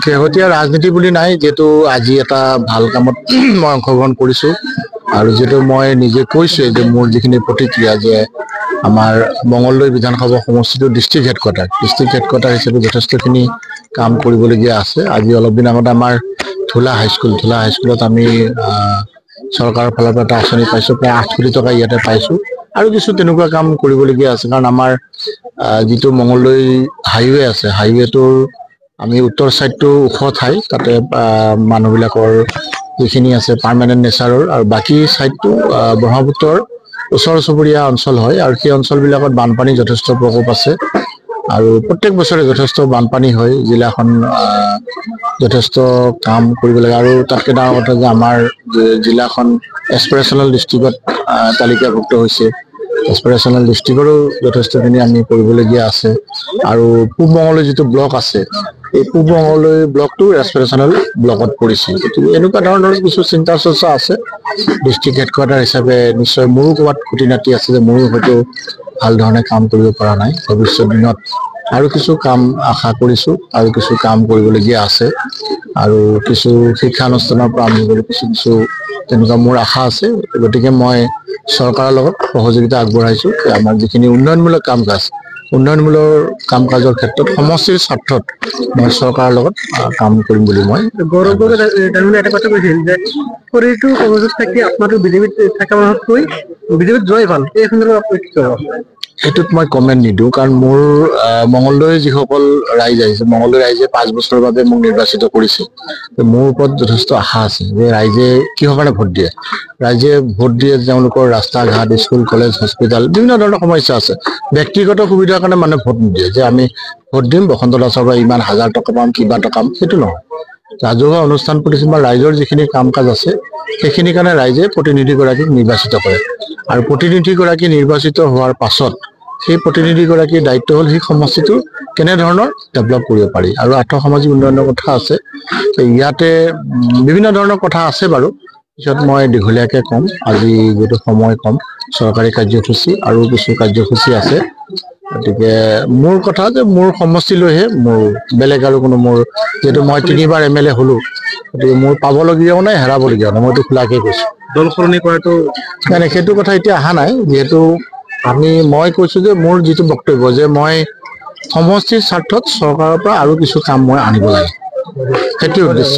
শেহতীয়া ৰাজনীতি বুলি নাই, যেহেতু আজি এটা ভাল কামত মই অংশগ্ৰহণ কৰিছোঁ আৰু যেহেতু মই নিজে কৈছোঁ যে মোৰ যিখিনি প্ৰতিক্ৰিয়া যে আমাৰ মঙলদৈ বিধানসভা সমষ্টিটোৰ ডিষ্ট্ৰিক্ট হেডকোৱাৰ্টাৰ হিচাপে যথেষ্টখিনি কাম কৰিবলগীয়া আছে। আজি অলপ দিন আগতে আমাৰ ধুলা হাইস্কুলত আমি চৰকাৰৰ ফালৰ পৰা এটা আঁচনি পাইছোঁ, প্ৰায় 8 কোটি টকা ইয়াতে পাইছোঁ আৰু কিছু তেনেকুৱা কাম কৰিবলগীয়া আছে। কাৰণ আমাৰ যিটো মঙলদৈ হাইৱে আছে, হাইৱেটোৰ আমি উত্তৰ চাইডটো ওখ ঠাই, তাতে মানুহবিলাকৰ যিখিনি আছে পাৰ্মানেণ্ট নেচাৰৰ, আৰু বাকী চাইডটো ব্ৰহ্মপুত্ৰৰ ওচৰ চুবুৰীয়া অঞ্চল হয় আৰু সেই অঞ্চলবিলাকত বানপানী যথেষ্ট প্ৰকোপ আছে আৰু প্ৰত্যেক বছৰে যথেষ্ট বানপানী হয়। জিলাখন যথেষ্ট কাম কৰিব লাগে আৰু তাতকৈ ডাঙৰ কথা যে আমাৰ জিলাখন এছপিৰেশ্যনেল ডিষ্ট্ৰিক্টত তালিকাভুক্ত হৈছে। এছপিৰেশ্যনেল ডিষ্ট্ৰিক্টৰো যথেষ্টখিনি আমি কৰিবলগীয়া আছে আৰু পূব মঙলদৈ যিটো ব্লক আছে, এই পূব মঙলদৈ ব্লকটো এছপিৰেশ্যনেল ব্লকত পৰিছে। গতিকে এনেকুৱা ধৰণৰ কিছু চিন্তা চৰ্চা আছে। ডিষ্ট্ৰিক্ট হেডকোৱাৰ্টাৰ হিচাপে নিশ্চয় মোৰো ক'ৰবাত খুটি নাতি আছে যে মোৰো হয়তো ভাল ধৰণে কাম কৰিব পৰা নাই। ভৱিষ্যত দিনত আৰু কিছু কাম আশা কৰিছোঁ আৰু কিছু কাম কৰিবলগীয়া আছে আৰু কিছু শিক্ষানুষ্ঠানৰ পৰা আৰম্ভ কৰি কিছু তেনেকুৱা মোৰ আশা আছে। গতিকে মই চৰকাৰৰ লগত সহযোগিতা আগবঢ়াইছোঁ। আমাৰ যিখিনি উন্নয়নমূলক কাম কাজৰ ক্ষেত্ৰত সমষ্টিৰ স্বাৰ্থত মই চৰকাৰৰ লগত কাম কৰিম বুলি মই এটা কথা কৈছিল যে শৰীৰটো কংগ্ৰেছত থাকি আপোনাৰটো বিজেপিত থকা মানুহতকৈ বিজেপিত যোৱাই ভাল। এই সন্দৰ্ভত আপুনি কি কব? সেইটোত মই কমেণ্ট নিদিওঁ, কাৰণ মোৰ মঙলদৈৰ যিসকল ৰাইজ আহিছে, মঙলদৈ ৰাইজে 5 বছৰৰ বাবে মোক নিৰ্বাচিত কৰিছে। মোৰ ওপৰত যথেষ্ট আশা আছে যে ৰাইজে কিহৰ কাৰণে ভোট দিয়ে। ৰাইজে ভোট দিয়ে তেওঁলোকৰ ৰাস্তা ঘাট, স্কুল কলেজ হস্পিটেল বিভিন্ন ধৰণৰ সমস্যা আছে। ব্যক্তিগত সুবিধাৰ কাৰণে মানুহে ভোট নিদিয়ে যে আমি ভোট দিম বসন্ত দাসৰ পৰা ইমান 1000 টকা পাম, কিবা এটা পাম, সেইটো নহয়। ৰাজহুৱা অনুষ্ঠান প্ৰতিষ্ঠান বা ৰাইজৰ যিখিনি কাম কাজ আছে সেইখিনিৰ কাৰণে ৰাইজে প্ৰতিনিধিগৰাকীক নিৰ্বাচিত কৰে আৰু প্ৰতিনিধিগৰাকী নিৰ্বাচিত হোৱাৰ পাছত সেই প্ৰতিনিধিগৰাকীৰ দায়িত্ব হ'ল সেই সমষ্টিটো কেনেধৰণৰ ডেভেলপ কৰিব পাৰি। আৰু আৰ্থসামাজিক উন্নয়নৰ কথা আছে, ইয়াতে বিভিন্ন ধৰণৰ কথা আছে বাৰু, পিছত মই দীঘলীয়াকৈ ক'ম। আজি যিটো সময় কম, চৰকাৰী কাৰ্যসূচী আৰু কিছু কাৰ্যসূচী আছে। গতিকে মোৰ কথা যে মোৰ সমষ্টিলৈহে, মোৰ বেলেগ আৰু কোনো মোৰ যিহেতু মই 3বাৰ MLA হ'লোঁ, গতিকে মোৰ পাবলগীয়াও নাই, হেৰাবলগীয়াও নাই। মইতো খোলাকৈ কৈছোঁ। দল সলনি কৰাটো নাই, সেইটো কথা এতিয়া অহা নাই। যিহেতু মই কৈছোঁ যে মোৰ যিটো বক্তব্য যে মই সমষ্টিৰ স্বাৰ্থত চৰকাৰৰ পৰা আৰু কিছু কাম মই আনিব লাগে, সেইটোৱে উদ্দেশ্য।